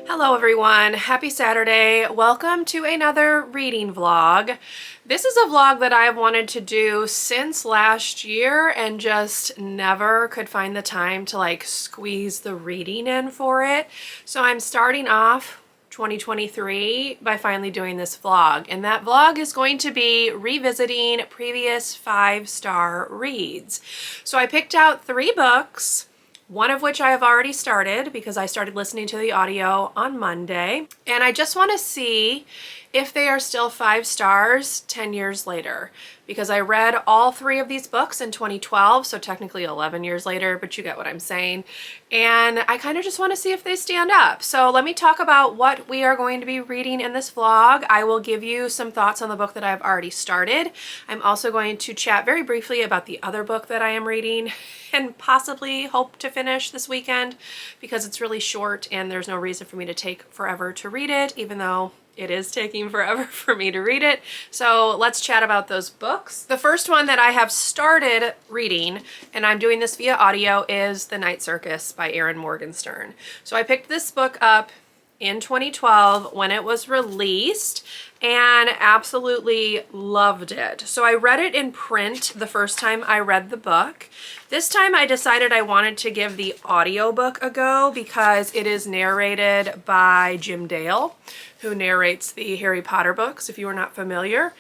Hello everyone, happy Saturday. Welcome to another reading vlog. This is a vlog that I've wanted to do since last year and just never could find the time to squeeze the reading in for it. So I'm starting off 2023 by finally doing this vlog, and that vlog is going to be revisiting previous 5-star reads. So I picked out 3 books, one of which I have already started because I started listening to the audio on Monday, and I just want to see if they are still 5 stars 10 years later, because I read all 3 of these books in 2012, so technically 11 years later, but you get what I'm saying. And I kind of just want to see if they stand up. So let me talk about what we are going to be reading in this vlog. I will give you some thoughts on the book that I've already started. I'm also going to chat very briefly about the other book that I am reading and possibly hope to finish this weekend because it's really short and there's no reason for me to take forever to read it, even though it is taking forever for me to read it. So let's chat about those books. The first one that I have started reading, and I'm doing this via audio, is The Night Circus by Erin Morgenstern. So I picked this book up in 2012 when it was released and absolutely loved it. So I read it in print the first time I read the book. This time I decided I wanted to give the audiobook a go because it is narrated by Jim Dale, who narrates the Harry Potter books, if you are not familiar.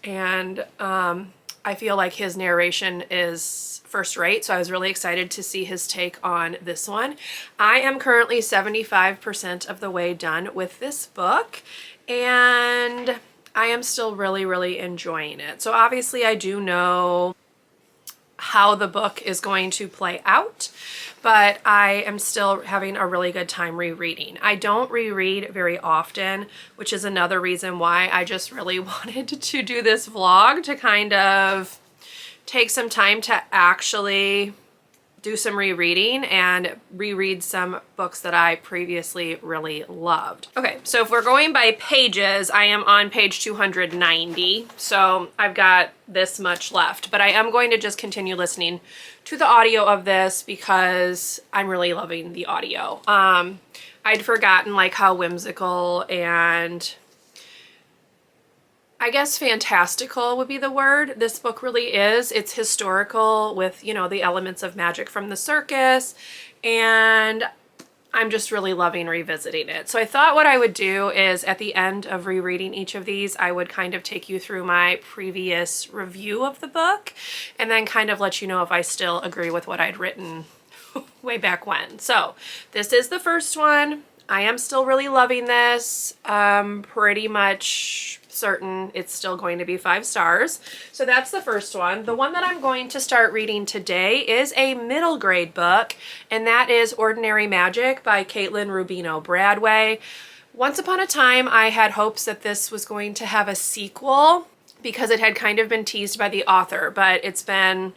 And I feel like his narration is first rate, so I was really excited to see his take on this one. I am currently 75% of the way done with this book, and I am still really enjoying it. So obviously I do know how the book is going to play out, but I am still having a really good time rereading. I don't reread very often, which is another reason why I just really wanted to do this vlog, to kind of take some time to actually do some rereading and reread some books that I previously really loved. Okay, so if we're going by pages, I am on page 290, so I've got this much left, but I am going to just continue listening to the audio of this because I'm really loving the audio. I'd forgotten how whimsical and I guess fantastical would be the word this book really is. It's historical with, the elements of magic from the circus, and I'm just really loving revisiting it. So I thought what I would do is at the end of rereading each of these, I would kind of take you through my previous review of the book and then kind of let you know if I still agree with what I'd written way back when. So this is the first one. I am still really loving this. Pretty much certain it's still going to be 5 stars. So that's the first one. The one that I'm going to start reading today is a middle grade book, and that is Ordinary Magic by Caitlin Rubino Bradway. Once upon a time, I had hopes that this was going to have a sequel because it had kind of been teased by the author, but it's been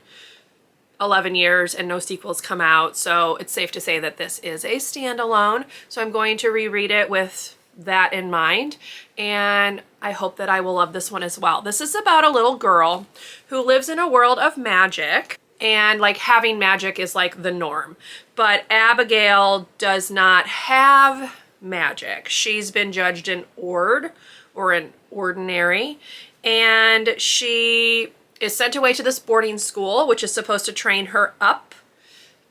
11 years and no sequels come out, so it's safe to say that this is a standalone. So I'm going to reread it with that in mind, and I hope that I will love this one as well. This is about a little girl who lives in a world of magic, and having magic is the norm, but Abigail does not have magic. She's been judged an ord, or an ordinary, and she is sent away to this boarding school, which is supposed to train her up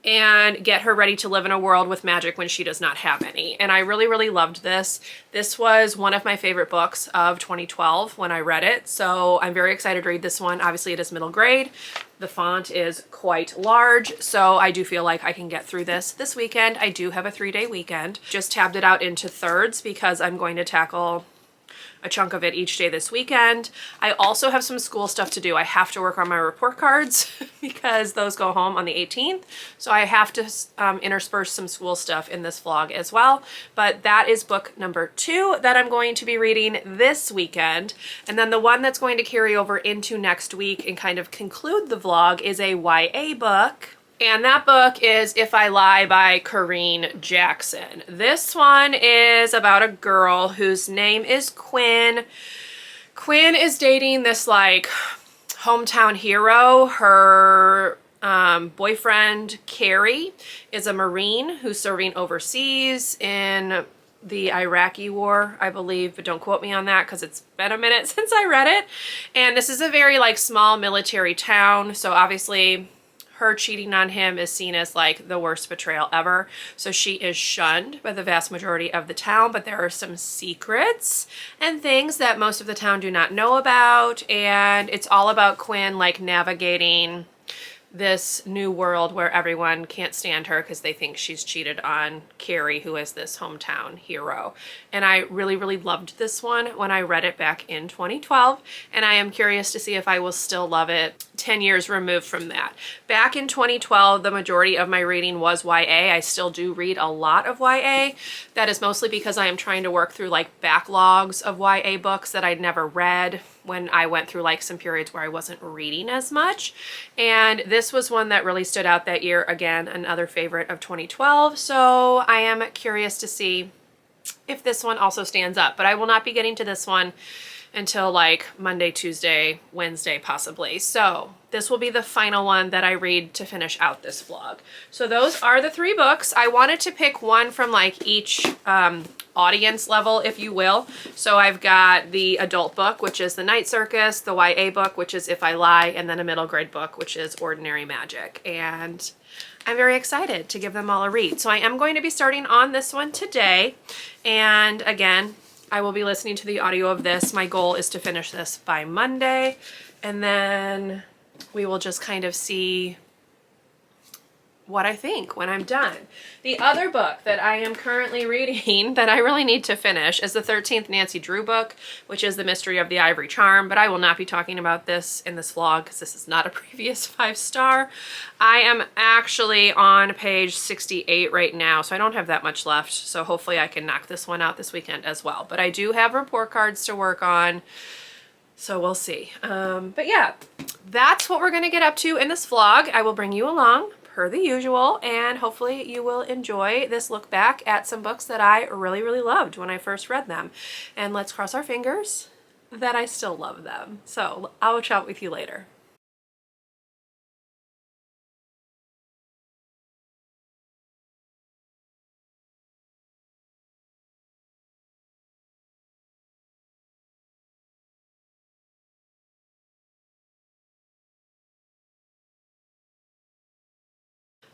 and get her ready to live in a world with magic when she does not have any. And I really loved this. This was one of my favorite books of 2012 when I read it, so I'm very excited to read this one. Obviously it is middle grade. The font is quite large, so I do feel like I can get through this weekend. I do have a 3-day weekend. Just tabbed it out into thirds because I'm going to tackle a chunk of it each day this weekend. I also have some school stuff to do. I have to work on my report cards because those go home on the 18th. So I have to intersperse some school stuff in this vlog as well. But that is book number 2 that I'm going to be reading this weekend. And then the one that's going to carry over into next week and kind of conclude the vlog is a YA book. And that book is If I Lie by Corinne Jackson. This one is about a girl whose name is Quinn. Quinn is dating this hometown hero. Her boyfriend, Carrie, is a Marine who's serving overseas in the Iraqi war, I believe, but don't quote me on that because it's been a minute since I read it. And this is a very like small military town, so obviously her cheating on him is seen as like the worst betrayal ever. So she is shunned by the vast majority of the town, but there are some secrets and things that most of the town do not know about. And it's all about Quinn like navigating this new world where everyone can't stand her because they think she's cheated on Carrie, who is this hometown hero. And I really, really loved this one when I read it back in 2012, and I am curious to see if I will still love it 10 years removed from that. Back in 2012, the majority of my reading was YA. I still do read a lot of YA. That is mostly because I am trying to work through like backlogs of YA books that I'd never read when I went through like some periods where I wasn't reading as much. And this was one that really stood out that year. Again, another favorite of 2012. So I am curious to see if this one also stands up, but I will not be getting to this one until like Monday, Tuesday, Wednesday possibly. So this will be the final one that I read to finish out this vlog. So those are the 3 books. I wanted to pick one from like each audience level, if you will. So I've got the adult book, which is The Night Circus, the YA book, which is If I Lie, and then a middle grade book, which is Ordinary Magic. And I'm very excited to give them all a read. So I am going to be starting on this one today. And again, I will be listening to the audio of this. My goal is to finish this by Monday, and then we will just kind of see what I think when I'm done. The other book that I am currently reading that I really need to finish is the 13th Nancy Drew book, which is The Mystery of the Ivory Charm, but I will not be talking about this in this vlog because this is not a previous 5-star. I am actually on page 68 right now, so I don't have that much left, so hopefully I can knock this one out this weekend as well. But I do have report cards to work on, so we'll see. But yeah, that's what we're gonna get up to in this vlog. I will bring you along per the usual, and hopefully you will enjoy this look back at some books that I really, really loved when I first read them. And let's cross our fingers that I still love them. So I'll chat with you later.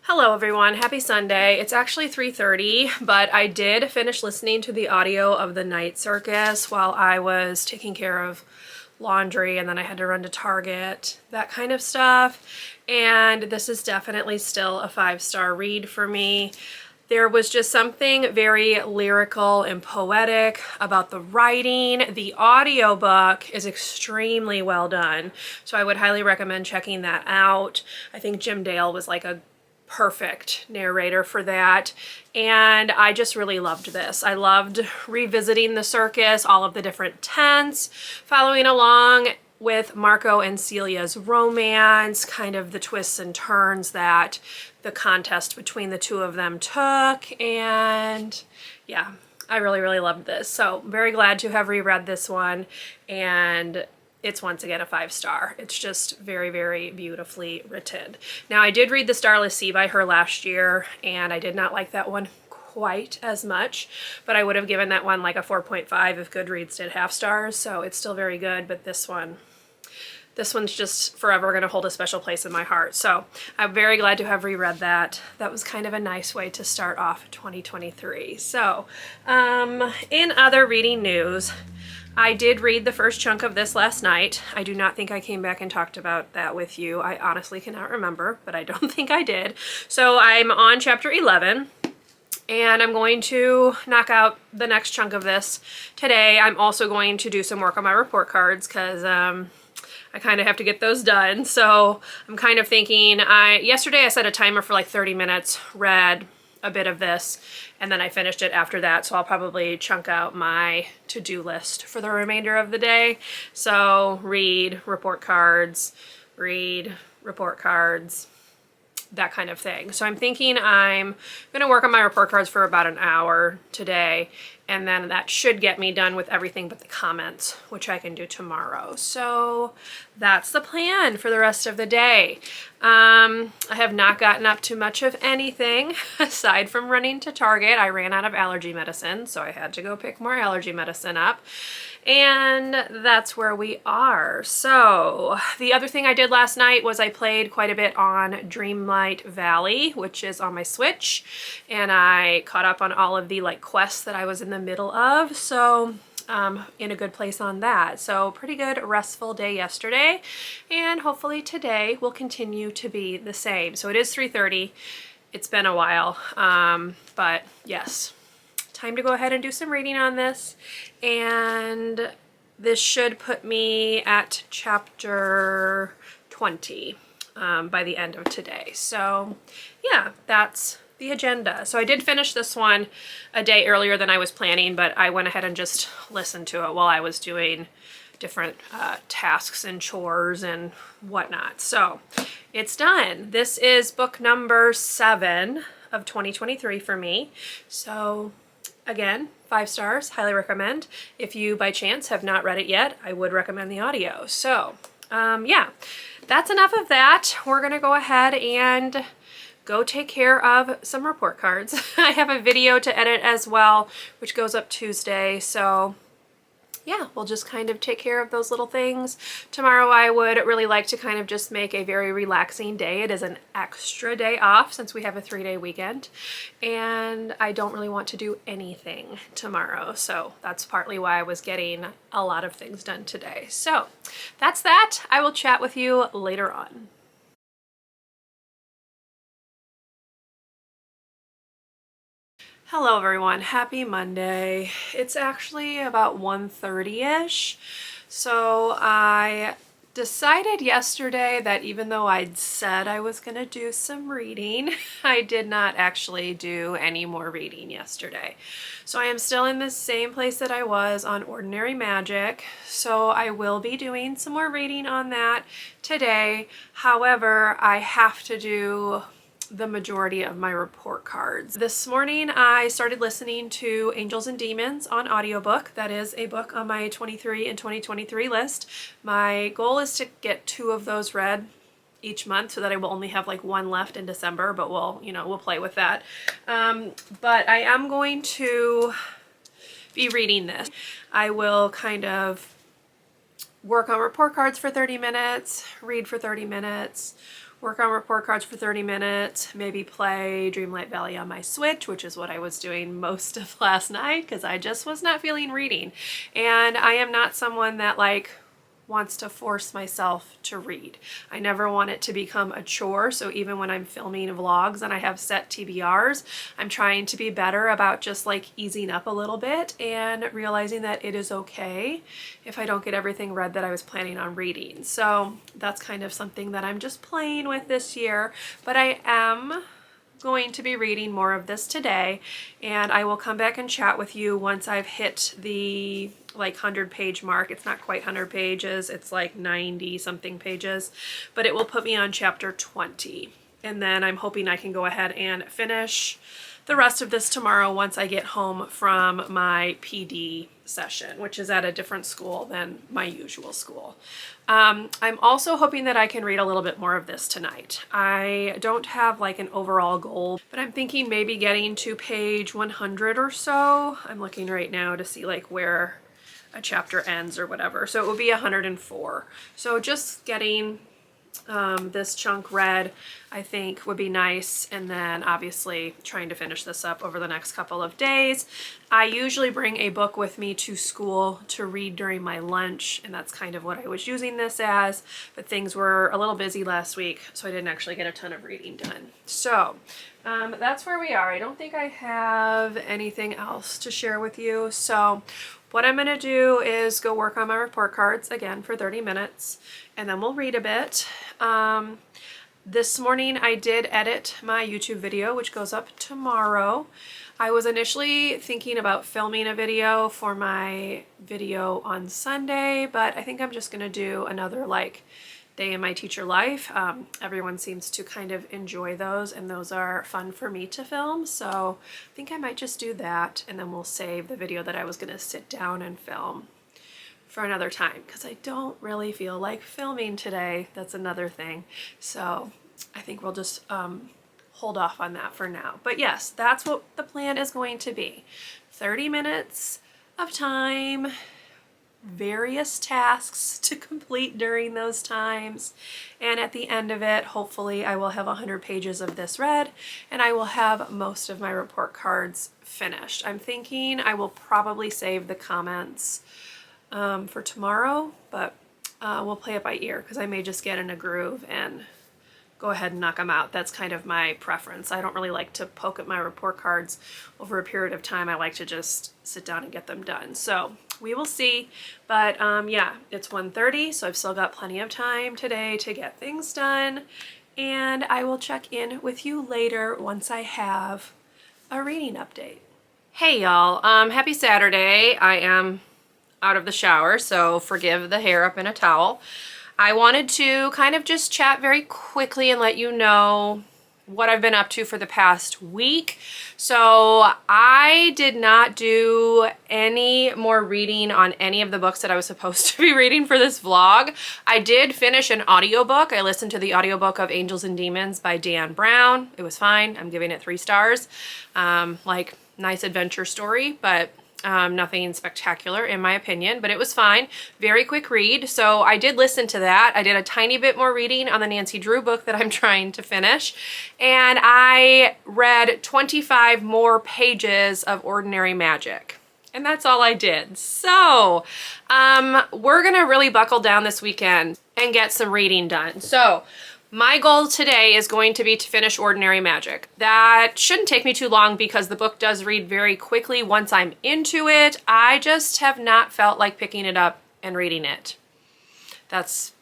Hello everyone, happy Sunday. It's actually 3:30, but I did finish listening to the audio of The Night Circus while I was taking care of laundry, and then I had to run to Target, that kind of stuff. And this is definitely still a 5-star read for me. There was just something very lyrical and poetic about the writing. The audiobook is extremely well done, so I would highly recommend checking that out. I think Jim Dale was like a perfect narrator for that, and I just really loved this. I loved revisiting the circus, all of the different tents, following along with Marco and Celia's romance, kind of the twists and turns that the contest between the two of them took, and yeah, I really, really loved this. So very glad to have reread this one, and it's once again a 5-star. It's just very, very beautifully written. Now, I did read The Starless Sea by her last year, and I did not like that one quite as much, but I would have given that one like a 4.5 if Goodreads did half stars, so it's still very good, but this one's just forever going to hold a special place in my heart. So I'm very glad to have reread that. That was kind of a nice way to start off 2023. So in other reading news, I did read the first chunk of this last night. I do not think I came back and talked about that with you. I honestly cannot remember, but I don't think I did. So I'm on chapter 11, and I'm going to knock out the next chunk of this today. I'm also going to do some work on my report cards because I kind of have to get those done. So I'm kind of thinking, yesterday I set a timer for like 30 minutes, read a bit of this, and then I finished it after that, so I'll probably chunk out my to-do list for the remainder of the day. So read, report cards, that kind of thing. So I'm thinking I'm gonna work on my report cards for about an hour today, and then that should get me done with everything but the comments, which I can do tomorrow. So that's the plan for the rest of the day. I have not gotten up to much of anything aside from running to Target. I ran out of allergy medicine, so I had to go pick more allergy medicine up. And that's where we are. So the other thing I did last night was I played quite a bit on Dreamlight Valley, which is on my Switch, and I caught up on all of the like quests that I was in the middle of. So in a good place on that. So pretty good restful day yesterday, and hopefully today will continue to be the same. So it is 3:30. It's been a while, but yes, time to go ahead and do some reading on this, and this should put me at chapter 20 by the end of today. So yeah, that's the agenda. So I did finish this one a day earlier than I was planning, but I went ahead and just listened to it while I was doing different tasks and chores and whatnot. So it's done. This is book number 7 of 2023 for me. So again, 5 stars, highly recommend. If you by chance have not read it yet, I would recommend the audio. So yeah, that's enough of that. We're gonna go ahead and go take care of some report cards. I have a video to edit as well, which goes up Tuesday. So yeah, we'll just kind of take care of those little things. Tomorrow I would really like to kind of just make a very relaxing day. It is an extra day off since we have a 3-day weekend, and I don't really want to do anything tomorrow. So that's partly why I was getting a lot of things done today. So that's that. I will chat with you later on. Hello everyone, happy Monday. It's actually about 1:30-ish. So I decided yesterday that even though I'd said I was gonna do some reading, I did not actually do any more reading yesterday. So I am still in the same place that I was on Ordinary Magic. So I will be doing some more reading on that today. However, I have to do the majority of my report cards. This morning I started listening to Angels and Demons on audiobook. That is a book on my 23 and 2023 list. My goal is to get 2 of those read each month so that I will only have like 1 left in December, but we'll play with that. But I am going to be reading this. I will kind of work on report cards for 30 minutes, read for 30 minutes, work on report cards for 30 minutes, maybe play Dreamlight Valley on my Switch, which is what I was doing most of last night because I just was not feeling reading. And I am not someone that like wants to force myself to read. I never want it to become a chore. So even when I'm filming vlogs and I have set TBRs, I'm trying to be better about just like easing up a little bit and realizing that it is okay if I don't get everything read that I was planning on reading. So that's kind of something that I'm just playing with this year, but I am going to be reading more of this today, and I will come back and chat with you once I've hit the like 100-page mark. It's not quite 100 pages, it's like 90 something pages, but it will put me on chapter 20. And then I'm hoping I can go ahead and finish the rest of this tomorrow once I get home from my PD session, which is at a different school than my usual school. I'm also hoping that I can read a little bit more of this tonight. I don't have like an overall goal, but I'm thinking maybe getting to page 100 or so. I'm looking right now to see like where a chapter ends or whatever. So it will be 104. So just getting this chunk read, I think would be nice. And then obviously trying to finish this up over the next couple of days. I usually bring a book with me to school to read during my lunch, and that's kind of what I was using this as, but things were a little busy last week, so I didn't actually get a ton of reading done. So that's where we are. I don't think I have anything else to share with you. So what I'm gonna do is go work on my report cards again for 30 minutes, and then we'll read a bit. This morning I did edit my YouTube video, which goes up tomorrow. I was initially thinking about filming a video for my video on Sunday, but I think I'm just gonna do another like day in my teacher life. Everyone seems to kind of enjoy those, and those are fun for me to film. So I think I might just do that, and then we'll save the video that I was gonna sit down and film for another time, because I don't really feel like filming today. That's another thing. So I think we'll just hold off on that for now. But yes, that's what the plan is going to be. 30 minutes of time, various tasks to complete during those times, and at the end of it, hopefully I will have 100 pages of this read, and I will have most of my report cards finished. I'm thinking I will probably save the comments for tomorrow, but we'll play it by ear, because I may just get in a groove and go ahead and knock them out. That's kind of my preference. I don't really like to poke at my report cards over a period of time. I like to just sit down and get them done. So we will see. But yeah, it's 1:30, so I've still got plenty of time today to get things done. And I will check in with you later once I have a reading update. Hey y'all, happy Saturday. I am out of the shower, so forgive the hair up in a towel. I wanted to kind of just chat very quickly and let you know what I've been up to for the past week. So I did not do any more reading on any of the books that I was supposed to be reading for this vlog. I did finish an audiobook. I listened to the audiobook of Angels and Demons by Dan Brown. It was fine. I'm giving it 3 stars. Like, nice adventure story, but nothing spectacular in my opinion, but it was fine. Very quick read. So I did listen to that. I did a tiny bit more reading on the Nancy Drew book that I'm trying to finish. And I read 25 more pages of Ordinary Magic. And that's all I did. So we're gonna really buckle down this weekend and get some reading done. So my goal today is going to be to finish Ordinary Magic. That shouldn't take me too long because the book does read very quickly once I'm into it. I just have not felt like picking it up and reading it. That's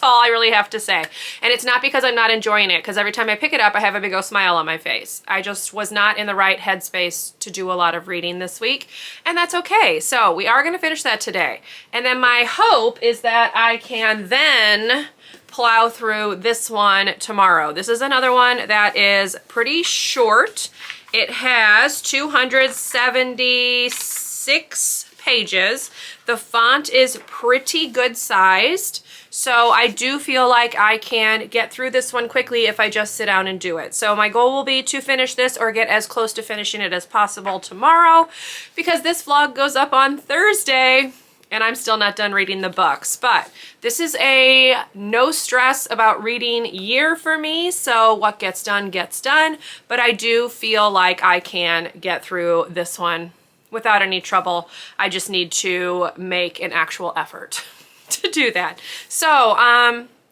all I really have to say. And it's not because I'm not enjoying it, because every time I pick it up, I have a big old smile on my face. I just was not in the right headspace to do a lot of reading this week, and that's okay. So we are gonna finish that today. And then my hope is that I can then plow through this one tomorrow. This is another one that is pretty short. It has 276 pages. The font is pretty good sized. So I do feel like I can get through this one quickly if I just sit down and do it. So my goal will be to finish this or get as close to finishing it as possible tomorrow, because this vlog goes up on Thursday and I'm still not done reading the books. But this is a no stress about reading year for me, so what gets done gets done, but I do feel like I can get through this one without any trouble. I just need to make an actual effort to do that. So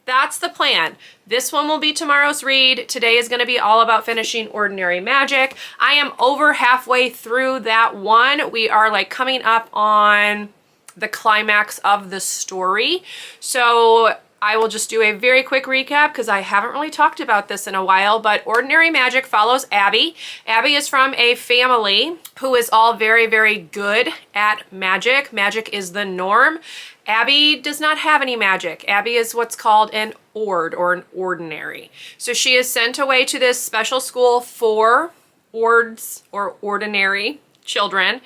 that's the plan. This one will be tomorrow's read. Today is going to be all about finishing Ordinary Magic. I am over halfway through that one. We are like coming up on the climax of the story. So I will just do a very quick recap because I haven't really talked about this in a while, but Ordinary Magic follows Abby. Abby is from a family who is all very, very good at magic. Magic is the norm. Abby does not have any magic. Abby is what's called an ord, or an ordinary. So she is sent away to this special school for ords, or ordinary children.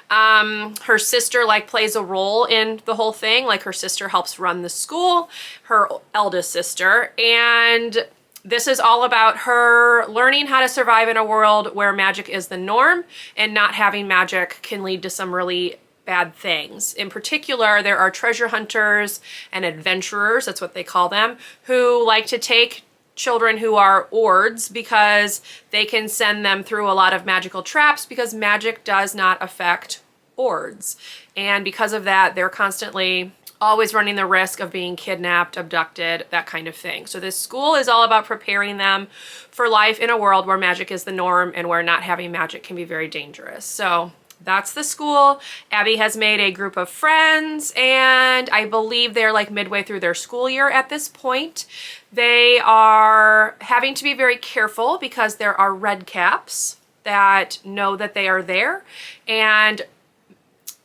Her sister like plays a role in the whole thing. Like her sister helps run the school, her eldest sister, and this is all about her learning how to survive in a world where magic is the norm, and not having magic can lead to some really bad things. In particular, there are treasure hunters and adventurers, that's what they call them, who like to take children who are ords because they can send them through a lot of magical traps, because magic does not affect ords. And because of that, they're constantly always running the risk of being kidnapped, abducted, that kind of thing. So this school is all about preparing them for life in a world where magic is the norm and where not having magic can be very dangerous. So that's the school. Abby has made a group of friends, and I believe they're like midway through their school year at this point. They are having to be very careful because there are red caps that know that they are there, and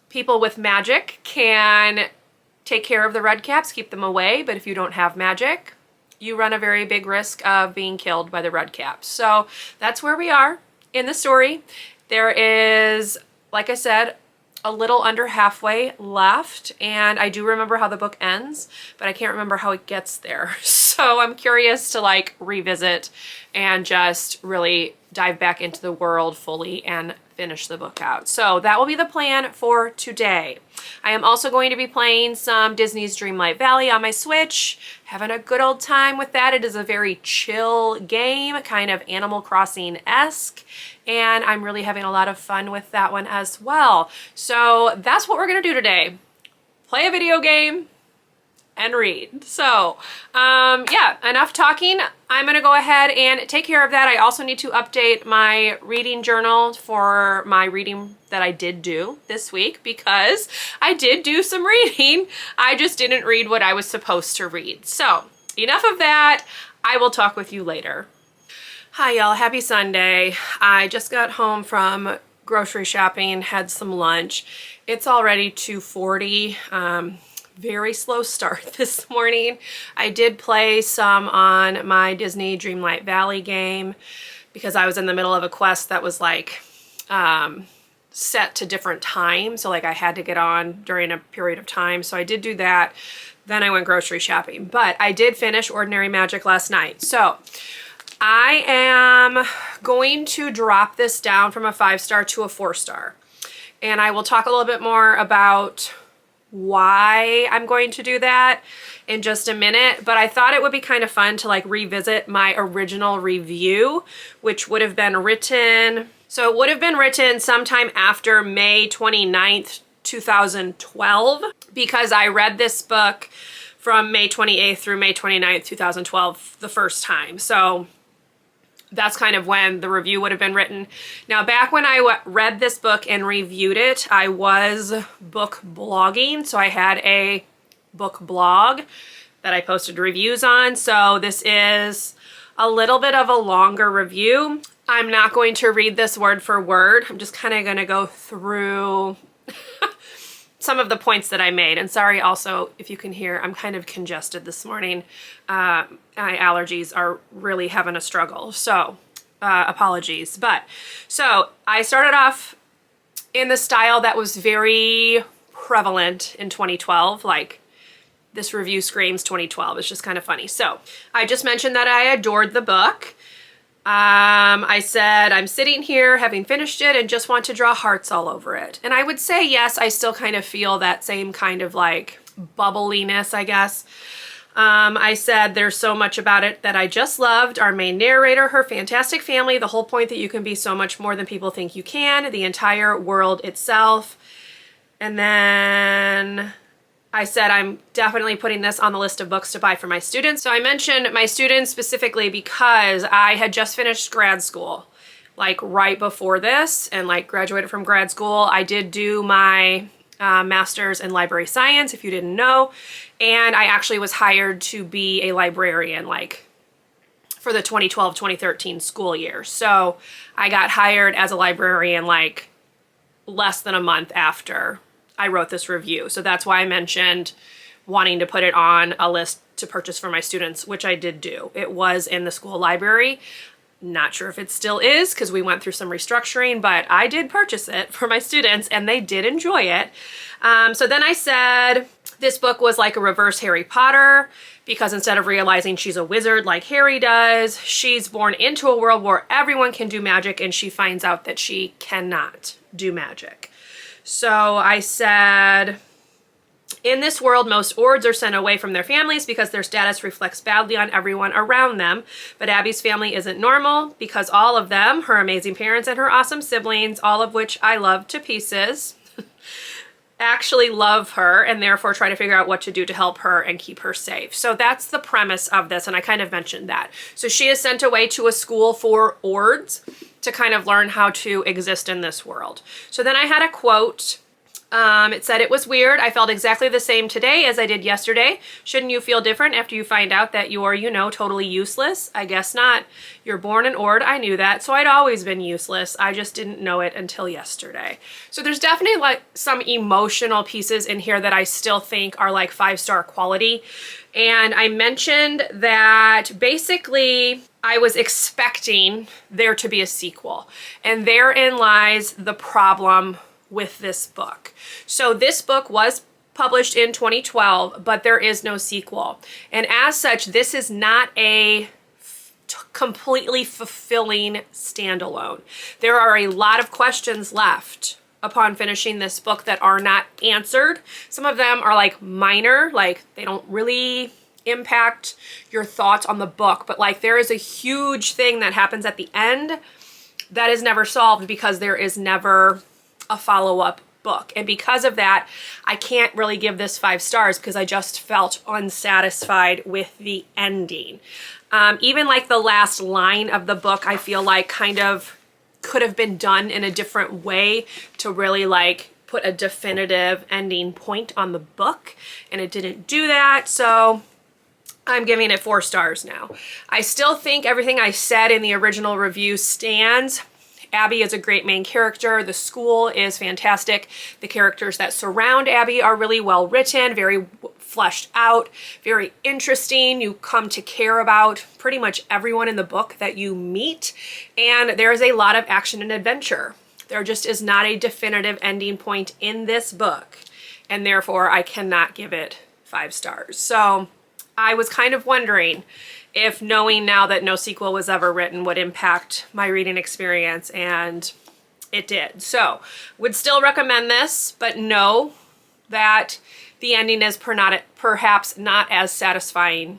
people with magic can take care of the red caps, keep them away, but if you don't have magic, you run a very big risk of being killed by the red caps. So that's where we are in the story. There is, like I said, a little under halfway left, and I do remember how the book ends, but I can't remember how it gets there. So I'm curious to like revisit and just really dive back into the world fully and finish the book out. So that will be the plan for today. I am also going to be playing some Disney's Dreamlight Valley on my Switch, having a good old time with that. It is a very chill game, kind of Animal Crossing-esque, and I'm really having a lot of fun with that one as well. So that's what we're gonna do today. Play a video game and read. So yeah, enough talking. I'm gonna go ahead and take care of that. I also need to update my reading journal for my reading that I did do this week, because I did do some reading. I just didn't read what I was supposed to read. So enough of that. I will talk with you later. Hi y'all, happy Sunday. I just got home from grocery shopping, had some lunch. It's already 2:40. Very slow start this morning. I did play some on my Disney Dreamlight Valley game because I was in the middle of a quest that was like set to different times. So like I had to get on during a period of time. So I did do that. Then I went grocery shopping, but I did finish Ordinary Magic last night. So I am going to drop this down from a 5-star to a 4-star. And I will talk a little bit more about why I'm going to do that in just a minute, but I thought it would be kind of fun to like revisit my original review, which would have been written, so it would have been written sometime after May 29th, 2012, because I read this book from May 28th through May 29th, 2012 the first time. So that's kind of when the review would have been written. Now, back when I read this book and reviewed it, I was book blogging. So I had a book blog that I posted reviews on. So this is a little bit of a longer review. I'm not going to read this word for word. I'm just kind of going to go through some of the points that I made. And sorry also if you can hear, I'm kind of congested this morning. My allergies are really having a struggle. So apologies. But so I started off in the style that was very prevalent in 2012. Like this review screams 2012. It's just kind of funny. So I just mentioned that I adored the book. I said, I'm sitting here having finished it and just want to draw hearts all over it. And I would say, yes, I still kind of feel that same kind of like bubbliness, I guess. I said, there's so much about it that I just loved. Our main narrator, her fantastic family, the whole point that you can be so much more than people think you can, the entire world itself. And then I said, I'm definitely putting this on the list of books to buy for my students. So I mentioned my students specifically because I had just finished grad school, like right before this, and like graduated from grad school. I did do my master's in library science, if you didn't know, and I actually was hired to be a librarian, like for the 2012-2013 school year. So I got hired as a librarian like less than a month after I wrote this review. So that's why I mentioned wanting to put it on a list to purchase for my students, which I did do. It was in the school library. Not sure if it still is because we went through some restructuring, but I did purchase it for my students and they did enjoy it. So then I said this book was like a reverse Harry Potter because instead of realizing she's a wizard like Harry does, she's born into a world where everyone can do magic and she finds out that she cannot do magic. So I said, in this world, most Ords are sent away from their families because their status reflects badly on everyone around them. But Abby's family isn't normal because all of them, her amazing parents and her awesome siblings, all of which I love to pieces, actually love her and therefore try to figure out what to do to help her and keep her safe. So that's the premise of this, and I kind of mentioned that. So she is sent away to a school for Ords to kind of learn how to exist in this world. So then I had a quote It said it was weird. I felt exactly the same today as I did yesterday. Shouldn't you feel different after you find out that you're, you know, totally useless? I guess not. You're born an ord. I knew that. So I'd always been useless. I just didn't know it until yesterday. So there's definitely like some emotional pieces in here that I still think are like 5-star quality. And I mentioned that basically I was expecting there to be a sequel. And therein lies the problem with this book. So this book was published in 2012, but there is no sequel. And as such, this is not a completely fulfilling standalone. There are a lot of questions left upon finishing this book that are not answered. Some of them are like minor, like they don't really impact your thoughts on the book, but like there is a huge thing that happens at the end that is never solved because there is never a follow-up book. And because of that, I can't really give this 5 stars because I just felt unsatisfied with the ending. Even like the last line of the book, I feel like kind of could have been done in a different way to really like put a definitive ending point on the book, and it didn't do that. So I'm giving it 4 stars now. I still think everything I said in the original review stands. Abby is a great main character. The school is fantastic. The characters that surround Abby are really well written, very fleshed out, very interesting. You come to care about pretty much everyone in the book that you meet, and there's a lot of action and adventure. There just is not a definitive ending point in this book, and therefore I cannot give it 5 stars. So I was kind of wondering if knowing now that no sequel was ever written would impact my reading experience, and it did. So would still recommend this, but know that the ending is perhaps not as satisfying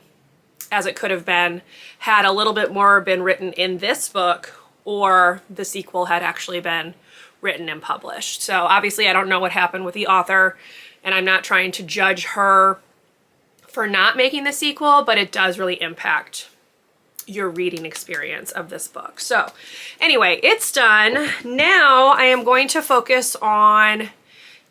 as it could have been had a little bit more been written in this book, or the sequel had actually been written and published. So obviously I don't know what happened with the author, and I'm not trying to judge her for not making the sequel, but it does really impact your reading experience of this book. So anyway, it's done. Now I am going to focus on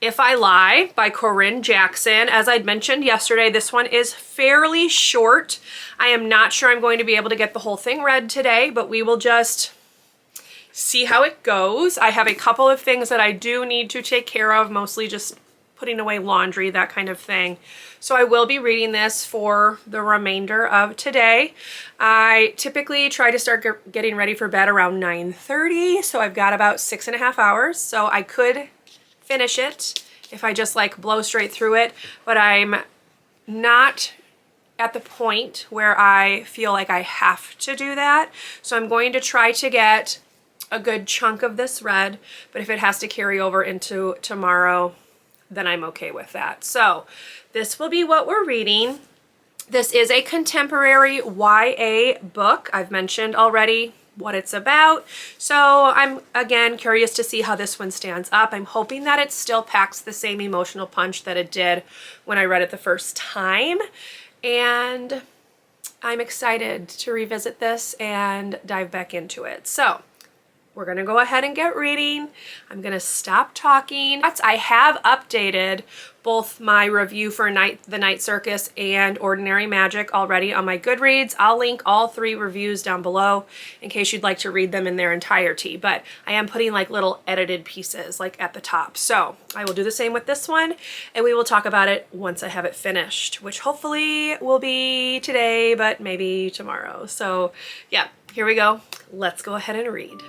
If I Lie by Corinne Jackson. As I'd mentioned yesterday, this one is fairly short. I am not sure I'm going to be able to get the whole thing read today, but we will just see how it goes. I have a couple of things that I do need to take care of, mostly just putting away laundry, that kind of thing. So I will be reading this for the remainder of today. I typically try to start getting ready for bed around 9:30, so I've got about 6.5 hours. So I could finish it if I just like blow straight through it, but I'm not at the point where I feel like I have to do that. So I'm going to try to get a good chunk of this read, but if it has to carry over into tomorrow, then I'm okay with that. So this will be what we're reading. This is a contemporary YA book. I've mentioned already what it's about. So I'm again curious to see how this one stands up. I'm hoping that it still packs the same emotional punch that it did when I read it the first time. And I'm excited to revisit this and dive back into it. So we're gonna go ahead and get reading. I'm gonna stop talking. I have updated both my review for The Night Circus and Ordinary Magic already on my Goodreads. I'll link all 3 reviews down below in case you'd like to read them in their entirety, but I am putting like little edited pieces like at the top. So I will do the same with this one, and we will talk about it once I have it finished, which hopefully will be today, but maybe tomorrow. So yeah, here we go. Let's go ahead and read.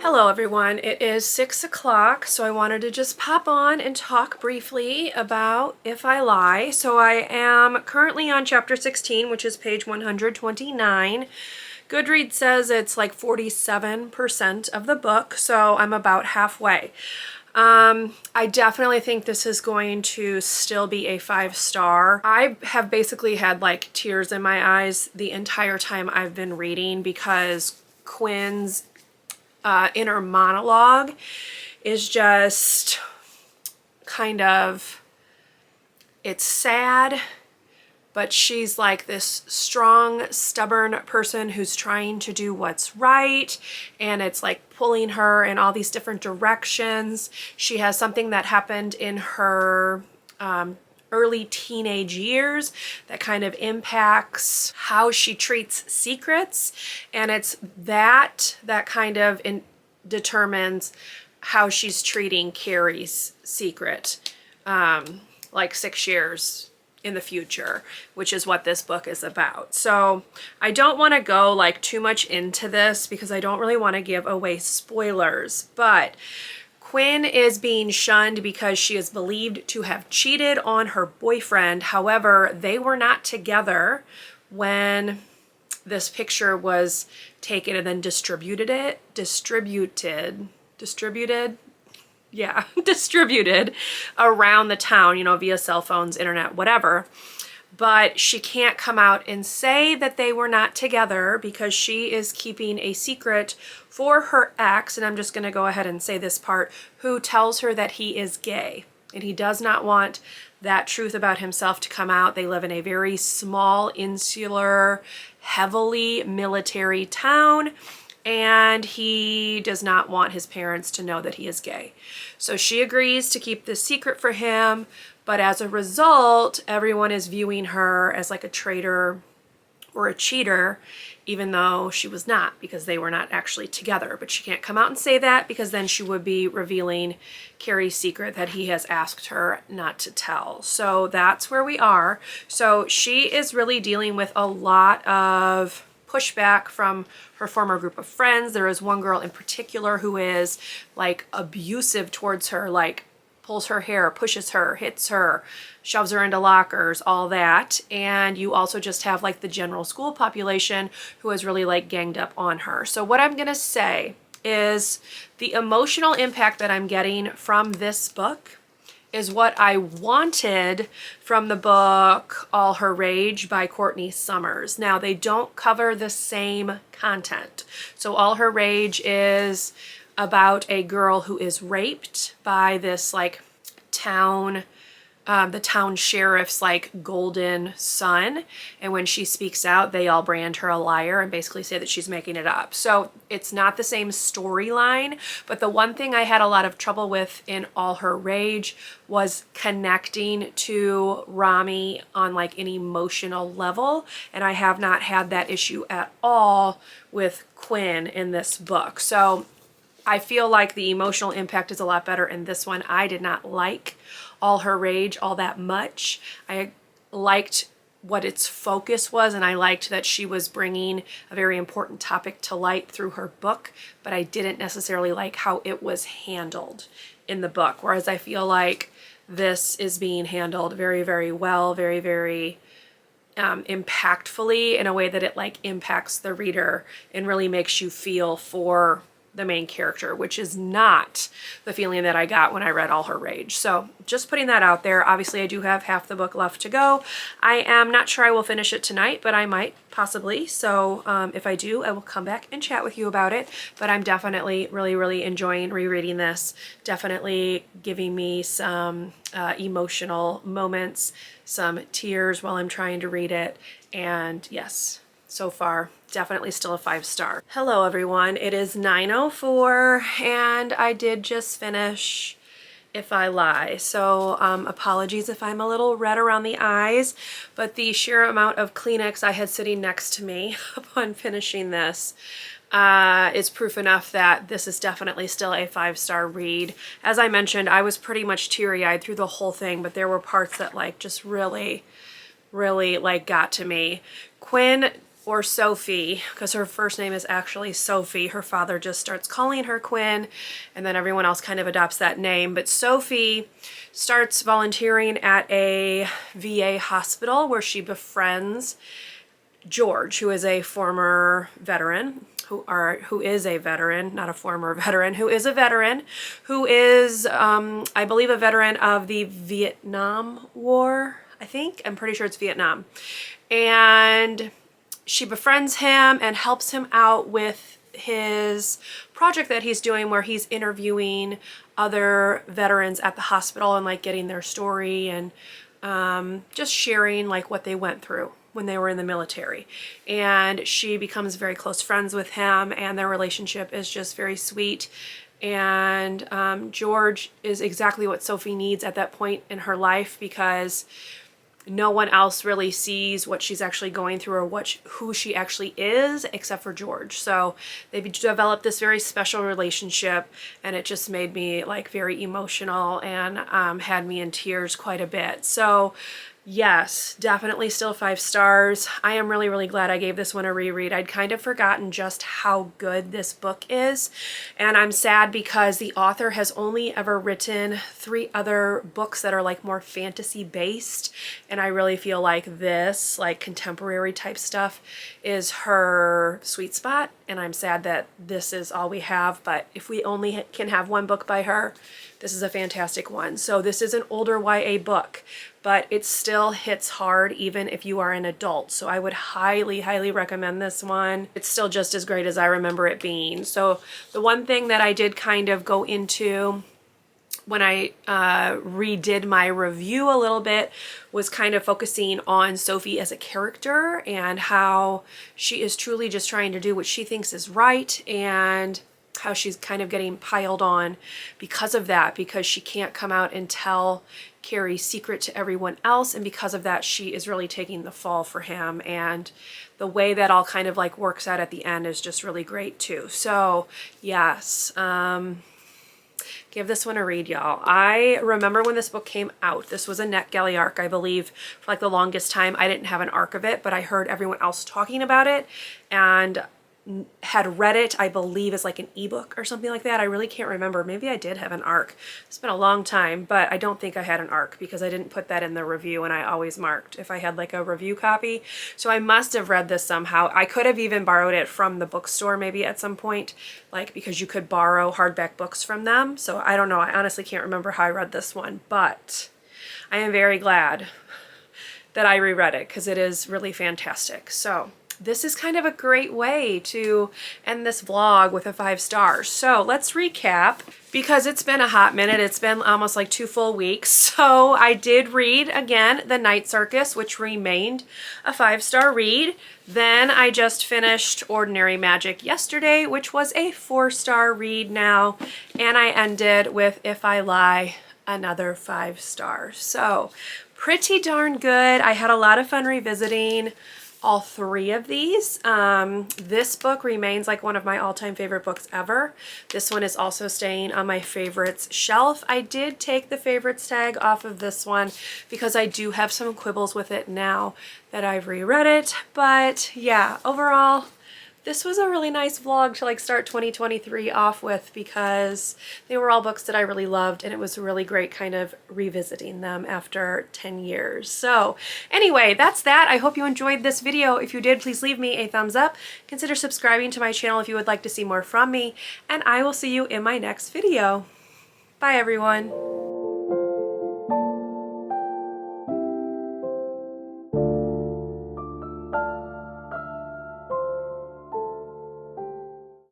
Hello everyone, it is 6 o'clock, so I wanted to just pop on and talk briefly about If I Lie. So I am currently on chapter 16, which is page 129. Goodreads says it's like 47% of the book, so I'm about halfway. I definitely think this is going to still be a 5-star. I have basically had like tears in my eyes the entire time I've been reading because Quinn's inner monologue is just kind of It's sad, but she's like this strong, stubborn person who's trying to do what's right, and it's like pulling her in all these different directions. She has something that happened in her early teenage years that kind of impacts how she treats secrets, and it's that kind of determines how she's treating Carrie's secret like 6 years in the future, which is what this book is about. So I don't want to go like too much into this because I don't really want to give away spoilers, but Quinn is being shunned because she is believed to have cheated on her boyfriend. However, they were not together when this picture was taken and then distributed around the town, you know, via cell phones, internet, whatever. But she can't come out and say that they were not together because she is keeping a secret for her ex, and I'm just going to go ahead and say this part, who tells her that he is gay. And he does not want that truth about himself to come out. They live in a very small, insular, heavily military town, and he does not want his parents to know that he is gay. So she agrees to keep this secret for him, but as a result, everyone is viewing her as like a traitor or a cheater, even though she was not, because they were not actually together. But she can't come out and say that because then she would be revealing Carrie's secret that he has asked her not to tell. So that's where we are. So she is really dealing with a lot of pushback from her former group of friends. There is one girl in particular who is like abusive towards her, like pulls her hair, pushes her, hits her, shoves her into lockers, all that. And you also just have like the general school population who is really like ganged up on her. So what I'm gonna say is the emotional impact that I'm getting from this book is what I wanted from the book All Her Rage by Courtney Summers. Now, they don't cover the same content. So All Her Rage is about a girl who is raped by this like town, the town sheriff's like golden son, and when she speaks out, they all brand her a liar and basically say that she's making it up. So it's not the same storyline, but the one thing I had a lot of trouble with in All Her Rage was connecting to Rami on like an emotional level, and I have not had that issue at all with Quinn in this book. So I feel like the emotional impact is a lot better in this one. I did not like All Her Rage all that much. I liked what its focus was, and I liked that she was bringing a very important topic to light through her book, but I didn't necessarily like how it was handled in the book, whereas I feel like this is being handled very, very well, very, very impactfully, in a way that it like impacts the reader and really makes you feel for the main character, which is not the feeling that I got when I read All Her Rage. So just putting that out there. Obviously I do have half the book left to go. I am not sure I will finish it tonight, but I might possibly. So if I do, I will come back and chat with you about it. But I'm definitely really, really enjoying rereading this. Definitely giving me some emotional moments, some tears while I'm trying to read it. And yes, so far, definitely still a 5-star. Hello everyone, it is 9:04 and I did just finish If I Lie. So apologies if I'm a little red around the eyes, but the sheer amount of Kleenex I had sitting next to me upon finishing this is proof enough that this is definitely still a 5-star read. As I mentioned, I was pretty much teary-eyed through the whole thing, but there were parts that like just really, really like got to me. Quinn, or Sophie, because her first name is actually Sophie. Her father just starts calling her Quinn, and then everyone else kind of adopts that name. But Sophie starts volunteering at a VA hospital where she befriends George, who is a former veteran, who is a veteran, not a former veteran, who is a veteran, who is, I believe, a veteran of the Vietnam War, I think. I'm pretty sure it's Vietnam. And she befriends him and helps him out with his project that he's doing, where he's interviewing other veterans at the hospital and like getting their story and just sharing like what they went through when they were in the military. And she becomes very close friends with him, and their relationship is just very sweet. And George is exactly what Sophie needs at that point in her life, because no one else really sees what she's actually going through or who she actually is except for George. So they've developed this very special relationship, and it just made me like very emotional and had me in tears quite a bit. So yes, definitely still 5 stars. I am really, really glad I gave this one a reread. I'd kind of forgotten just how good this book is, and I'm sad because the author has only ever written 3 other books that are like more fantasy based, and I really feel like this, like contemporary type stuff, is her sweet spot, and I'm sad that this is all we have. But if we only can have one book by her, this is a fantastic one. So this is an older YA book, but it still hits hard even if you are an adult. So I would highly, highly recommend this one. It's still just as great as I remember it being. So the one thing that I did kind of go into when I redid my review a little bit was kind of focusing on Sophie as a character and how she is truly just trying to do what she thinks is right, and how she's kind of getting piled on because of that, because she can't come out and tell Carrie's secret to everyone else, and because of that she is really taking the fall for him. And the way that all kind of like works out at the end is just really great too. So yes, give this one a read, y'all. I remember when this book came out, this was a NetGalley arc, I believe. For like the longest time I didn't have an arc of it, but I heard everyone else talking about it and had read it, I believe, as like an ebook or something like that. I really can't remember. Maybe I did have an arc. It's been a long time, but I don't think I had an arc because I didn't put that in the review, and I always marked if I had like a review copy. So I must have read this somehow. I could have even borrowed it from the bookstore maybe at some point, like because you could borrow hardback books from them. So I don't know. I honestly can't remember how I read this one, but I am very glad that I reread it because it is really fantastic. So this is kind of a great way to end this vlog with a 5 stars. So let's recap, because it's been a hot minute. It's been almost like 2 full weeks. So I did read again The Night Circus, which remained a 5-star read. Then I just finished Ordinary Magic yesterday, which was a 4-star read now. And I ended with If I Lie, another 5 stars. So pretty darn good. I had a lot of fun revisiting all 3 of these. This book remains like one of my all-time favorite books ever. This one is also staying on my favorites shelf. I did take the favorites tag off of this one because I do have some quibbles with it now that I've reread it. But yeah, overall, this was a really nice vlog to like start 2023 off with, because they were all books that I really loved, and it was really great kind of revisiting them after 10 years. So anyway, that's that. I hope you enjoyed this video. If you did, please leave me a thumbs up. Consider subscribing to my channel if you would like to see more from me, and I will see you in my next video. Bye everyone.